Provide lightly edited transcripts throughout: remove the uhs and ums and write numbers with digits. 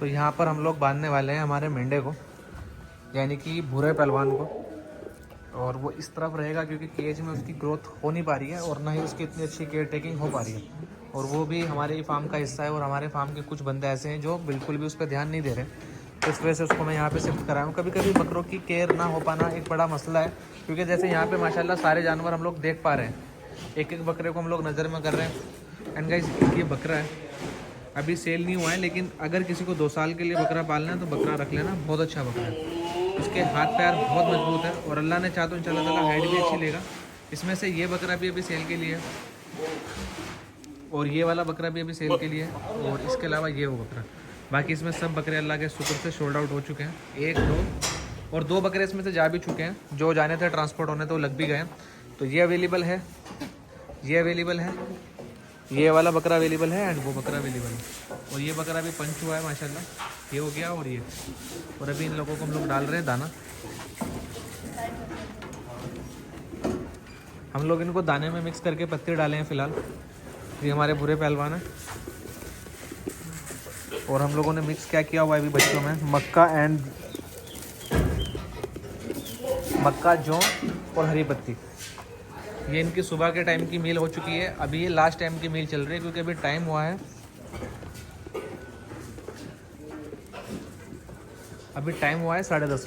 तो यहाँ पर हम लोग बांधने वाले हैं हमारे मेंढे को, यानी कि भूरे पहलवान को। और वो इस तरफ रहेगा क्योंकि केज में उसकी ग्रोथ हो नहीं पा रही है और ना ही उसकी इतनी अच्छी केयर टेकिंग हो पा रही है। और वो भी हमारे ही फार्म का हिस्सा है और हमारे फार्म के कुछ बंदे ऐसे हैं जो बिल्कुल भी उस पर ध्यान नहीं दे रहे। तो इस वजह से उसको मैं यहाँ पे शिफ्ट कराया हूँ। कभी कभी बकरों की केयर ना हो पाना एक बड़ा मसला है, क्योंकि जैसे यहाँ पे माशाल्लाह सारे जानवर हम लोग देख पा रहे हैं, एक एक बकरे को हम लोग नज़र में कर रहे हैं। एंड गाइस, ये बकरा है, अभी सेल नहीं हुआ है, लेकिन अगर किसी को 2 साल के लिए बकरा पालना है तो बकरा रख लेना, बहुत अच्छा बकरा है। इसके हाथ पैर बहुत मजबूत है और अल्लाह ने चाहा तो इंशाल्लाह ताला हाइट भी अच्छी लेगा। इसमें से ये बकरा भी अभी सेल के लिए है और ये वाला बकरा भी अभी सेल के लिए है और इसके अलावा ये वो बकरा। बाकी इसमें सब बकरे अल्लाह के शुक्र से सोल्ड आउट हो चुके हैं। 1 2 और 2 बकरे इसमें से जा भी चुके हैं, जो जाने थे ट्रांसपोर्ट होने तो लग भी गए। तो ये अवेलेबल है, ये अवेलेबल है, ये वाला बकरा अवेलेबल है एंड वो बकरा अवेलेबल है। और ये बकरा भी पंच हुआ है माशाल्लाह, ये हो गया और ये। और अभी इन लोगों को हम लोग डाल रहे हैं दाना। हम लोग इनको दाने में मिक्स करके पत्ते डाले हैं फ़िलहाल। ये हमारे बुरे पहलवान हैं और हम लोगों ने मिक्स क्या किया हुआ है अभी बच्चों में, मक्का जौ और हरी पत्ती। ये इनकी सुबह के टाइम की मील हो चुकी है, अभी ये लास्ट टाइम की मील चल रही है क्योंकि अभी टाइम हुआ है, अभी टाइम हुआ है 10:30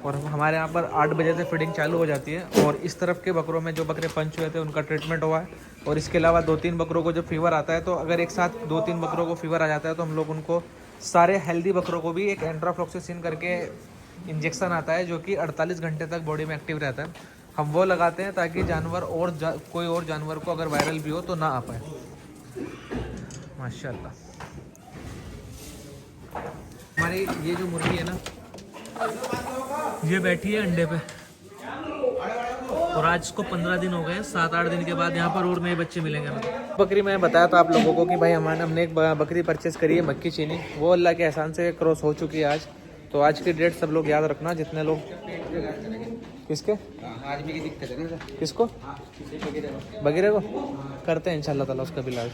और हमारे यहाँ पर 8 बजे से फीडिंग चालू हो जाती है। और इस तरफ के बकरों में जो बकरे पंच हुए थे उनका ट्रीटमेंट हुआ है। और इसके अलावा 2-3 बकरों को जब फीवर आता है, तो अगर एक साथ 2-3 बकरों को फीवर आ जाता है तो हम लोग उनको, सारे हेल्दी बकरों को भी एक एंट्राफ्लॉक्सासिन करके इंजेक्शन आता है जो कि 48 घंटे तक बॉडी में एक्टिव रहता है, हम वो लगाते हैं ताकि जानवर और कोई और जानवर को अगर वायरल भी हो तो ना आ पाए। माशाल्लाह हमारी ये जो मुर्गी है ना, ये बैठी है अंडे पे और आज इसको 15 दिन हो गए हैं। 7-8 दिन के बाद यहाँ पर और नए बच्चे मिलेंगे हमें। बकरी मैं बताया था आप लोगों को कि भाई हमने एक बकरी परचेस करी है मक्की चीनी, वो अल्लाह के एहसान से क्रॉस हो चुकी है आज। तो आज की डेट सब लोग याद रखना, जितने लोग। किसके आज भी की दिक्कत है ना, किसको बगीरे को करते हैं इंशाल्लाह ताला उसका भी इलाज।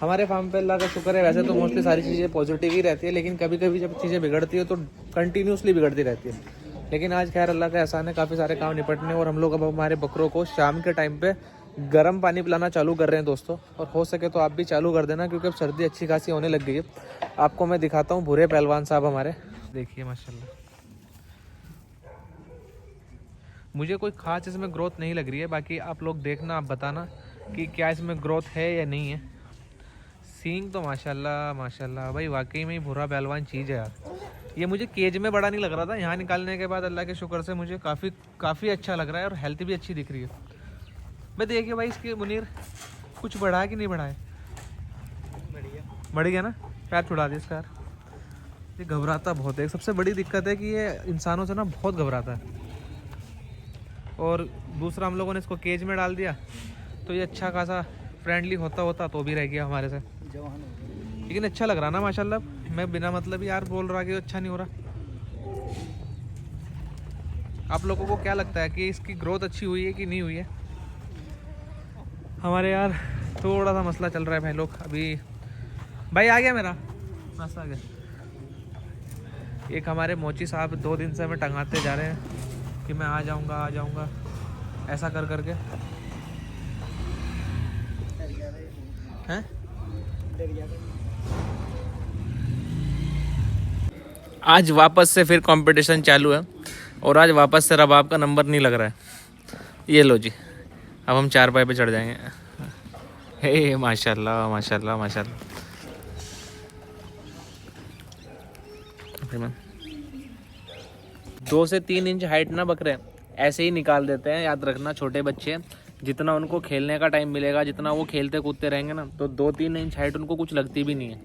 हमारे फार्म पे अल्लाह का शुक्र है, वैसे तो मोस्टली सारी चीज़ें पॉजिटिव ही रहती है, लेकिन कभी कभी जब चीज़ें बिगड़ती है तो कंटिन्यूसली बिगड़ती रहती है। लेकिन आज खैर अल्लाह का एहसान है, काफ़ी सारे काम निपटने और हम लोग अब हमारे बकरों को शाम के टाइम पे गर्म पानी पिलाना चालू कर रहे हैं दोस्तों। और हो सके तो आप भी चालू कर देना क्योंकि अब सर्दी अच्छी खासी होने लग गई है। आपको मैं दिखाता हूँ भूरे पहलवान साहब हमारे, देखिए माशाल्लाह। मुझे कोई खास इसमें ग्रोथ नहीं लग रही है, बाकी आप लोग देखना, आप बताना कि क्या इसमें ग्रोथ है या नहीं है। सींग तो माशाल्लाह माशाल्लाह भाई, वाकई में ही भूरा पहलवान चीज़ है यार। ये मुझे केज में बड़ा नहीं लग रहा था, यहाँ निकालने के बाद अल्लाह के शुक्र से मुझे काफ़ी अच्छा लग रहा है और हेल्थ भी अच्छी दिख रही है। मैं देखिए भाई इसकी मुनीर कुछ बढ़ा है कि नहीं बढ़ा है, बढ़ गया ना, पैर छुड़ा दिया इसका यार। ये घबराता बहुत है, सबसे बड़ी दिक्कत है कि ये इंसानों से ना बहुत घबराता है। और दूसरा, हम लोगों ने इसको केज में डाल दिया तो ये अच्छा खासा फ्रेंडली होता तो भी रह गया हमारे से। लेकिन अच्छा लग रहा ना माशाल्लाह, मैं बिना मतलब यार बोल रहा कि अच्छा नहीं हो रहा। आप लोगों को क्या लगता है कि इसकी ग्रोथ अच्छी हुई है कि नहीं हुई है? हमारे यार थोड़ा सा मसला चल रहा है भाई लोग। अभी भाई आ गया मेरा नाश्ता, आ गया। एक हमारे मोची साहब 2 दिन से हमें टंगाते जा रहे हैं कि मैं आ जाऊंगा ऐसा कर करके हैं। आज वापस से फिर कंपटीशन चालू है और आज वापस से रबाब का नंबर नहीं लग रहा है। ये लो जी, अब हम 4 पाए पे चढ़ जाएंगे। हे माशाल्लाह माशाल्लाह माशाल्लाह। 2 से 3 इंच हाइट ना बकरे ऐसे ही निकाल देते हैं, याद रखना। छोटे बच्चे जितना उनको खेलने का टाइम मिलेगा, जितना वो खेलते कूदते रहेंगे ना, तो 2-3 इंच हाइट उनको कुछ लगती भी नहीं है।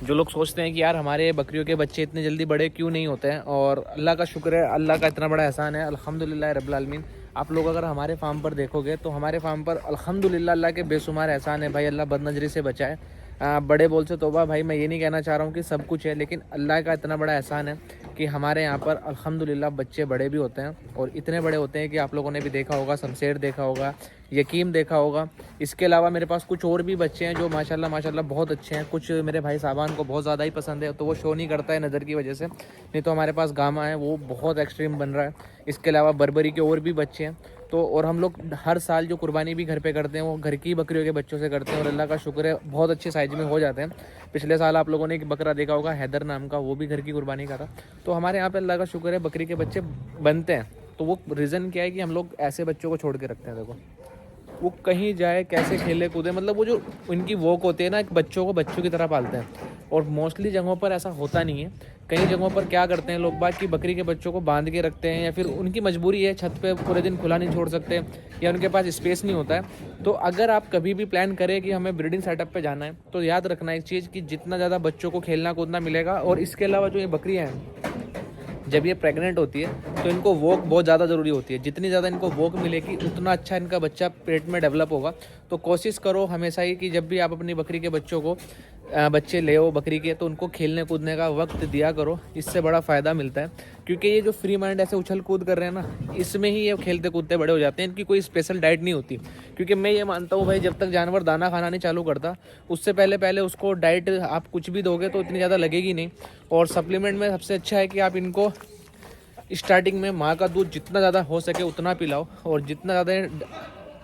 जो लोग सोचते हैं कि यार हमारे बकरियों के बच्चे इतने जल्दी बड़े क्यों नहीं होते हैं, और अल्लाह का शुक्र है, अल्लाह का इतना बड़ा एहसान है अल्हम्दुलिल्लाह रब्बिल आलमीन। आप लोग अगर हमारे फार्म पर देखोगे तो हमारे फार्म पर अल्हम्दुलिल्लाह अल्लाह के बेशुमार एहसान है भाई। अल्लाह बदनजरी से बचाए। बड़े बोल से तोबा भाई, मैं ये नहीं कहना चाह रहा हूँ कि सब कुछ है, लेकिन अल्लाह का इतना बड़ा एहसान है कि हमारे यहाँ पर अल्हम्दुलिल्लाह बच्चे बड़े भी होते हैं, और इतने बड़े होते हैं कि आप लोगों ने भी देखा होगा, शमशेर देखा होगा, यकीम देखा होगा। इसके अलावा मेरे पास कुछ और भी बच्चे हैं जो माशाल्लाह बहुत अच्छे हैं। कुछ मेरे भाई साहबान को बहुत ज़्यादा ही पसंद है, तो वो शो नहीं करता है नज़र की वजह से, नहीं तो हमारे पास गामा है, वो बहुत एक्सट्रीम बन रहा है। इसके अलावा बर्बरी के और भी बच्चे हैं। तो और हम लोग हर साल जो कुर्बानी भी घर पे करते हैं वो घर की बकरियों के बच्चों से करते हैं, और अल्लाह का शुक्र है बहुत अच्छे साइज में हो जाते हैं। पिछले साल आप लोगों ने एक बकरा देखा होगा हैदर नाम का, वो भी घर की कुर्बानी का था। तो हमारे यहाँ पे अल्लाह का शुक्र है बकरी के बच्चे बनते हैं। तो वो रीज़न क्या है कि हम लोग ऐसे बच्चों को छोड़ के रखते हैं। देखो वो कहीं जाए, कैसे खेले कूदे, मतलब वो जो उनकी वॉक होती है ना, बच्चों को बच्चों की तरह पालते हैं। और मोस्टली जगहों पर ऐसा होता नहीं है। कई जगहों पर क्या करते हैं लोग बात कि बकरी के बच्चों को बांध के रखते हैं, या फिर उनकी मजबूरी है, छत पे पूरे दिन खुला नहीं छोड़ सकते, या उनके पास स्पेस नहीं होता है। तो अगर आप कभी भी प्लान करें कि हमें ब्रीडिंग सेटअप पे जाना है, तो याद रखना एक चीज़ कि जितना ज़्यादा बच्चों को खेलना कूदना मिलेगा। और इसके अलावा जो ये बकरियाँ हैं, जब ये प्रेग्नेंट होती है तो इनको वॉक बहुत ज़्यादा ज़रूरी होती है। जितनी ज़्यादा इनको वॉक मिलेगी उतना अच्छा इनका बच्चा पेट में डेवलप होगा। तो कोशिश करो हमेशा ही कि जब भी आप अपनी बकरी के बच्चों को बच्चे ले हो बकरी के, तो उनको खेलने कूदने का वक्त दिया करो। इससे बड़ा फ़ायदा मिलता है, क्योंकि ये जो फ्री माइंड ऐसे उछल कूद कर रहे हैं ना, इसमें ही ये खेलते कूदते बड़े हो जाते हैं। इनकी कोई स्पेशल डाइट नहीं होती, क्योंकि मैं ये मानता हूँ भाई, जब तक जानवर दाना खाना नहीं चालू करता उससे पहले उसको डाइट आप कुछ भी दोगे तो इतनी ज़्यादा लगेगी नहीं। और सप्लीमेंट में सबसे अच्छा है कि आप इनको स्टार्टिंग में माँ का दूध जितना ज़्यादा हो सके उतना पिलाओ, और जितना ज़्यादा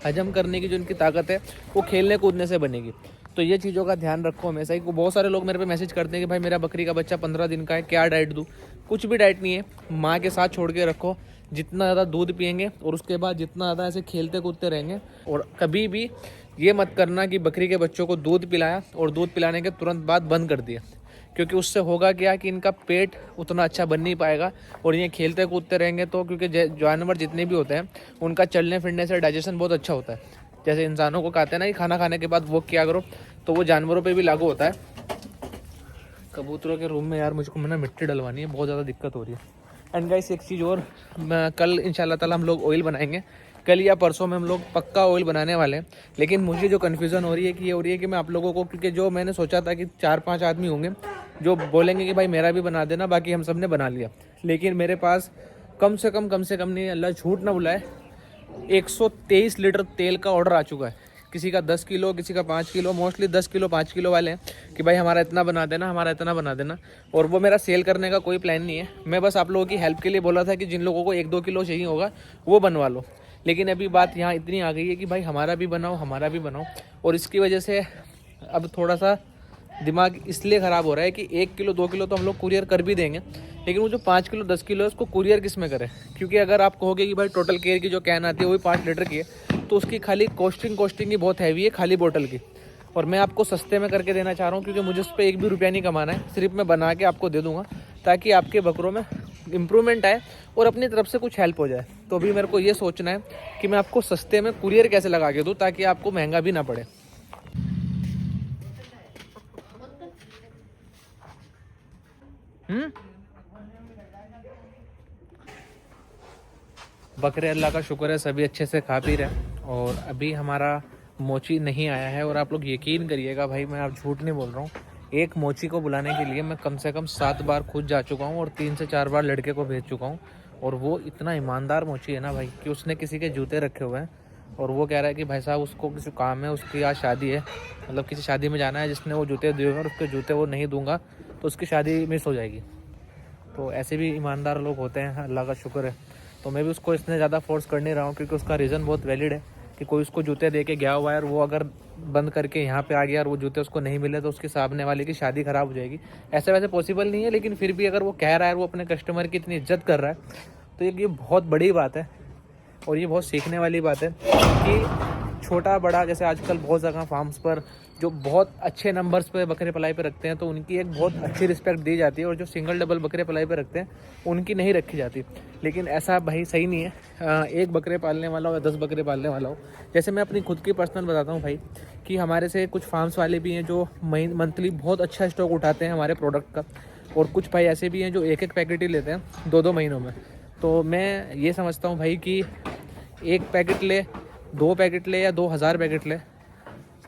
हजम करने की जो इनकी ताकत है वो खेलने कूदने से बनेगी। तो ये चीज़ों का ध्यान रखो हमेशा ही। बहुत सारे लोग मेरे पे मैसेज करते हैं कि भाई मेरा बकरी का बच्चा 15 दिन का है, क्या डाइट दूँ? कुछ भी डाइट नहीं है, माँ के साथ छोड़ के रखो। जितना ज़्यादा दूध पियेंगे और उसके बाद जितना ज़्यादा ऐसे खेलते कूदते रहेंगे। और कभी भी ये मत करना कि बकरी के बच्चों को दूध पिलाया और दूध पिलाने के तुरंत बाद बंद कर दिया, क्योंकि उससे होगा क्या कि इनका पेट उतना अच्छा बन नहीं पाएगा और ये खेलते कूदते रहेंगे। तो क्योंकि जानवर जितने भी होते हैं उनका चलने फिरने से डाइजेशन बहुत अच्छा होता है। जैसे इंसानों को कहते हैं ना कि खाना खाने के बाद वॉक किया करो, तो वो जानवरों पे भी लागू होता है। कबूतरों के रूम में यार मुझको ना मिट्टी डलवानी है, बहुत ज़्यादा दिक्कत हो रही है। एंड गाइस एक चीज़ और, कल इंशाल्लाह ताला हम लोग ऑयल बनाएंगे। कल या परसों में हम लोग पक्का ऑयल बनाने वाले हैं। लेकिन मुझे जो कन्फ्यूज़न हो रही है कि ये हो रही है कि मैं आप लोगों को, क्योंकि जो मैंने सोचा था कि 4-5 आदमी होंगे जो बोलेंगे कि भाई मेरा भी बना देना, बाकी हम सब ने बना लिया। लेकिन मेरे पास कम से कम नहीं, अल्लाह झूठ ना बुलाए, 123 लीटर तेल का ऑर्डर आ चुका है। किसी का 10 किलो, किसी का 5 किलो, मोस्टली 10 किलो 5 किलो वाले हैं कि भाई हमारा इतना बना देना, हमारा इतना बना देना। और वो मेरा सेल करने का कोई प्लान नहीं है, मैं बस आप लोगों की हेल्प के लिए बोला था कि जिन लोगों को 1-2 किलो चाहिए होगा वो बनवा लो। लेकिन अभी बात यहाँ इतनी आ गई है कि भाई हमारा भी बनाओ, हमारा भी बनाओ। और इसकी वजह से अब थोड़ा सा दिमाग इसलिए ख़राब हो रहा है कि 1 किलो 2 किलो तो हम लोग कुरियर कर भी देंगे, लेकिन वो जो 5 किलो 10 किलो है उसको कुरियर किस में करें? क्योंकि अगर आप कहोगे कि भाई टोटल केयर की जो कैन आती है वो भी 5 लीटर की है, तो उसकी खाली कॉस्टिंग ही बहुत हैवी है खाली बोतल की। और मैं आपको सस्ते में करके देना चाह रहा हूँ, क्योंकि मुझे उस पर 1 भी रुपया नहीं कमाना है, सिर्फ मैं बना के आपको दे दूँगा ताकि आपके बकरों में इम्प्रूवमेंट आए और अपनी तरफ से कुछ हेल्प हो जाए। तो अभी मेरे को ये सोचना है कि मैं आपको सस्ते में कुरियर कैसे लगा के दूँ ताकि आपको महंगा भी ना पड़े। बकरे अल्लाह का शुक्र है सभी अच्छे से खा पी रहे हैं। और अभी हमारा मोची नहीं आया है, और आप लोग यकीन करिएगा भाई, मैं आप झूठ नहीं बोल रहा हूँ, एक मोची को बुलाने के लिए मैं कम से कम 7 बार खुद जा चुका हूँ और 3 से 4 बार लड़के को भेज चुका हूँ। और वो इतना ईमानदार मोची है ना भाई कि उसने किसी के जूते रखे हुए हैं और वो कह रहा है कि भाई साहब उसको किसी काम है, उसकी आज शादी है, मतलब किसी शादी में जाना है जिसने वो जूते दिए हुए हैं और उसके जूते वो नहीं दूंगा तो उसकी शादी मिस हो जाएगी। तो ऐसे भी ईमानदार लोग होते हैं, अल्लाह का शुक्र है। तो मैं भी उसको इतने ज़्यादा फोर्स कर नहीं रहा हूँ, क्योंकि उसका रीज़न बहुत वैलिड है कि कोई उसको जूते दे के गया हुआ है और वो अगर बंद करके यहाँ पे आ गया और वो जूते उसको नहीं मिले तो उसके सामने वाले की शादी ख़राब हो जाएगी। ऐसे वैसे पॉसिबल नहीं है, लेकिन फिर भी अगर वो कह रहा है, वो अपने कस्टमर की इतनी इज्जत कर रहा है, तो ये बहुत बड़ी बात है और ये बहुत सीखने वाली बात है कि छोटा बड़ा, जैसे आजकल बहुत जगह फार्म्स पर जो बहुत अच्छे नंबर्स पे बकरे पलाई पे रखते हैं तो उनकी एक बहुत अच्छी रिस्पेक्ट दी जाती है, और जो सिंगल डबल बकरे पलाई पे रखते हैं उनकी नहीं रखी जाती। लेकिन ऐसा भाई सही नहीं है, एक बकरे पालने वाला हो या 10 बकरे पालने वाला हो। जैसे मैं अपनी खुद की पर्सनल बताता हूँ भाई कि हमारे से कुछ फार्म्स वाले भी हैं जो मंथली बहुत अच्छा स्टॉक उठाते हैं हमारे प्रोडक्ट का, और कुछ भाई ऐसे भी हैं जो 1-1 पैकेट ही लेते हैं 2-2 महीनों में। तो मैं ये समझता हूँ भाई कि 1 पैकेट ले, 2 पैकेट ले या 2000 पैकेट ले,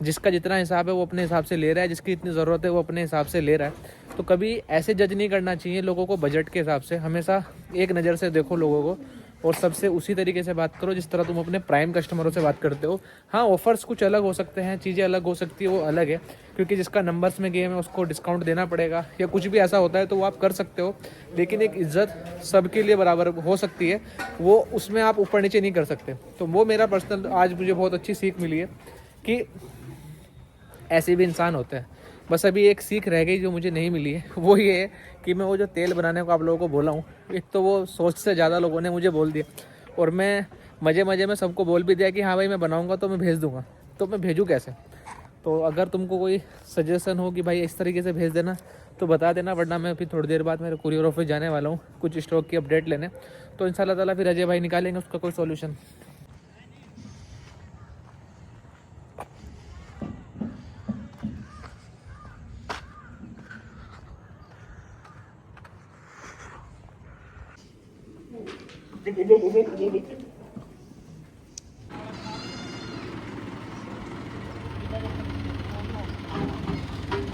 जिसका जितना हिसाब है वो अपने हिसाब से ले रहा है, जिसकी इतनी ज़रूरत है वो अपने हिसाब से ले रहा है। तो कभी ऐसे जज नहीं करना चाहिए लोगों को बजट के हिसाब से, हमेशा एक नज़र से देखो लोगों को और सबसे उसी तरीके से बात करो जिस तरह तुम अपने प्राइम कस्टमरों से बात करते हो। हाँ, ऑफर्स कुछ अलग हो सकते हैं, चीज़ें अलग हो सकती है, वो अलग है, क्योंकि जिसका नंबर्स में गेम है उसको डिस्काउंट देना पड़ेगा या कुछ भी ऐसा होता है तो वो आप कर सकते हो, लेकिन एक इज्जत सबके लिए बराबर हो सकती है, वो उसमें आप ऊपर नीचे नहीं कर सकते। तो वो मेरा पर्सनल आज मुझे बहुत अच्छी सीख मिली है कि ऐसे भी इंसान होते हैं। बस अभी एक सीख रह गई जो मुझे नहीं मिली है, वो ये है कि मैं वो जो तेल बनाने को आप लोगों को बोला हूँ, एक तो वो सोच से ज़्यादा लोगों ने मुझे बोल दिया और मैं मज़े मज़े में सबको बोल भी दिया कि हाँ भाई मैं बनाऊँगा तो मैं भेज दूँगा। तो मैं भेजूँ कैसे? तो अगर तुमको कोई सजेशन हो कि भाई इस तरीके से भेज देना तो बता देना, वरना मैं फिर थोड़ी देर बाद मेरे कुरियर ऑफिस जाने वाला हूँ कुछ स्टॉक की अपडेट लेने, तो इंशाल्लाह ताला फिर अजय भाई निकालेंगे उसका कोई सोल्यूशन।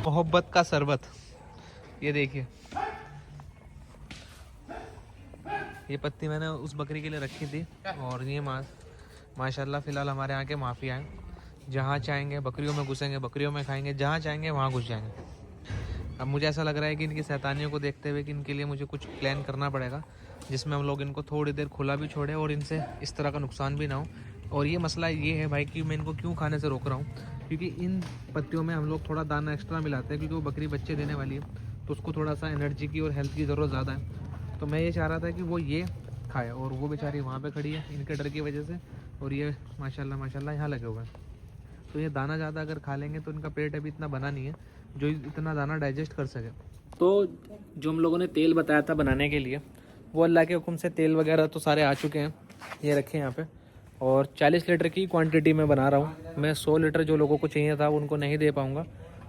मोहब्बत का शरबत, ये देखिए, ये पत्ती मैंने उस बकरी के लिए रखी थी और ये माशाल्लाह फ़िलहाल हमारे यहाँ के माफिया हैं, जहाँ चाहेंगे बकरियों में घुसेंगे, बकरियों में खाएंगे, जहाँ चाहेंगे वहाँ घुस जाएंगे। अब मुझे ऐसा लग रहा है कि इनकी शैतानियों को देखते हुए कि इनके लिए मुझे कुछ प्लान करना पड़ेगा जिसमें हम लोग इनको थोड़ी देर खुला भी छोड़े और इनसे इस तरह का नुकसान भी ना हो। और ये मसला ये है भाई कि मैं इनको क्यों खाने से रोक रहा हूँ, क्योंकि इन पत्तियों में हम लोग थोड़ा दाना एक्स्ट्रा मिलाते हैं, क्योंकि वो बकरी बच्चे देने वाली है तो उसको थोड़ा सा एनर्जी की और हेल्थ की ज़रूरत ज़्यादा है। तो मैं ये चाह रहा था कि वो ये खाए, और वो बेचारी वहाँ पे खड़ी है इनके डर की वजह से, और ये माशाल्लाह माशाल्लाह यहाँ लगे हुए हैं। तो ये दाना ज़्यादा अगर खा लेंगे तो इनका पेट अभी इतना बना नहीं है जो इतना दाना डाइजेस्ट कर सके। तो जो हम लोगों ने तेल बताया था बनाने के लिए, वो अल्लाह के हुक्म से तेल वगैरह तो सारे आ चुके हैं, ये रखे हैं यहाँ पे, और 40 लीटर की क्वांटिटी में बना रहा हूँ मैं। 100 लीटर जो लोगों को चाहिए था उनको नहीं दे पाऊँगा,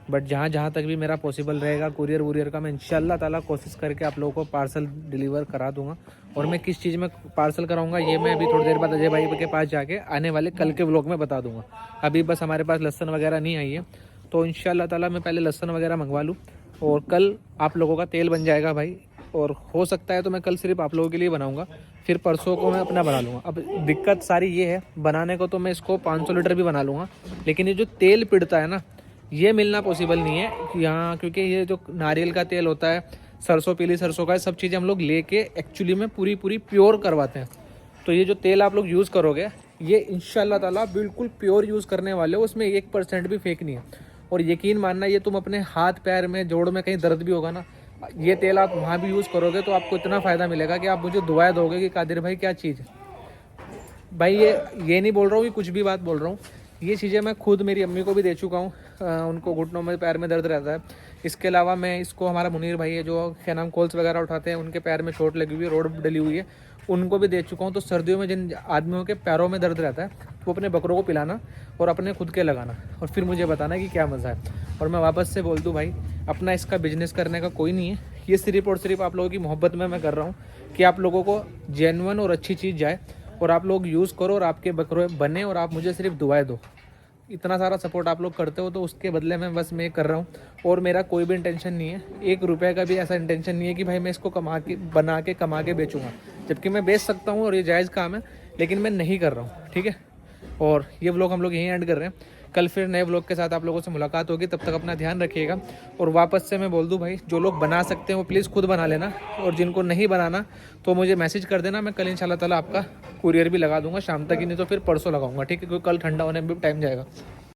बट जहाँ तक भी मेरा पॉसिबल रहेगा कुरियर वुरियर का, मैं इंशाल्लाह ताला कोशिश करके आप लोगों को पार्सल डिलीवर करा दूंगा। और मैं किस चीज़ में पार्सल कराऊंगा ये मैं अभी थोड़ी देर बाद अजय भाई के पास जाके आने वाले कल के व्लॉग में बता दूंगा। अभी बस हमारे पास लहसुन वगैरह नहीं आई है, तो इंशाल्लाह ताला मैं पहले लहसुन वगैरह मंगवा लूँ और कल आप लोगों का तेल बन जाएगा भाई। और हो सकता है तो मैं कल सिर्फ आप लोगों के लिए बनाऊंगा, फिर परसों को मैं अपना बना लूँगा। अब दिक्कत सारी ये है बनाने को, तो मैं इसको 500 लीटर भी बना लूँगा, लेकिन ये जो तेल पिड़ता है ना, ये मिलना पॉसिबल नहीं है यहाँ, क्योंकि ये जो नारियल का तेल होता है, सरसों, पीली सरसों का, सब चीज़ें हम लोग लेके एक्चुअली में पूरी प्योर करवाते हैं। तो ये जो तेल आप लोग यूज़ करोगे ये इंशाल्लाह ताला बिल्कुल प्योर यूज़ करने वाले हो, उसमें 1% भी फेक नहीं है। और यकीन मानना, ये तुम अपने हाथ पैर में, जोड़ में कहीं दर्द भी होगा ना, ये तेल आप वहाँ भी यूज़ करोगे तो आपको इतना फ़ायदा मिलेगा कि आप मुझे दुआएं दोगे कि कादिर भाई क्या चीज़ है। भाई ये नहीं बोल रहा हूँ कि कुछ भी बात बोल रहा हूँ, ये चीज़ें मैं खुद मेरी अम्मी को भी दे चुका हूँ, उनको घुटनों में, पैर में दर्द रहता है। इसके अलावा मैं इसको, हमारा मुनीर भाई है जो क्या नाम कोल्स वगैरह उठाते हैं, उनके पैर में चोट लगी हुई है, रोड डली हुई है, उनको भी दे चुका हूँ। तो सर्दियों में जिन आदमियों के पैरों में दर्द रहता है वो अपने बकरों को पिलाना और अपने खुद के लगाना, और फिर मुझे बताना कि क्या मज़ा है। और मैं वापस से बोल दूँ भाई, अपना इसका बिजनेस करने का कोई नहीं है, ये सिर्फ और सिर्फ आप लोगों की मोहब्बत में मैं कर रहा हूँ कि आप लोगों को जेन्युइन और अच्छी चीज़ जाए और आप लोग यूज़ करो और आपके बकरे बने, और आप मुझे सिर्फ दुआएं दो। इतना सारा सपोर्ट आप लोग करते हो तो उसके बदले में बस मैं कर रहा हूँ, और मेरा कोई भी इंटेंशन नहीं है, 1 रुपये का भी ऐसा इंटेंशन नहीं है कि भाई मैं इसको बना के कमा के बेचूंगा, जबकि मैं बेच सकता हूँ और ये जायज़ काम है, लेकिन मैं नहीं कर रहा हूँ, ठीक है। और ये व्लॉग हम लोग यहीं एंड कर रहे हैं, कल फिर नए व्लॉग के साथ आप लोगों से मुलाकात होगी, तब तक अपना ध्यान रखिएगा। और वापस से मैं बोल दूं भाई, जो लोग बना सकते हैं वो प्लीज़ खुद बना लेना, और जिनको नहीं बनाना तो मुझे मैसेज कर देना, मैं कल इंशाल्लाह ताला आपका कुरियर भी लगा दूंगा शाम तक ही, नहीं तो फिर परसों लगाऊंगा, ठीक है, क्योंकि कल ठंडा होने में भी टाइम जाएगा।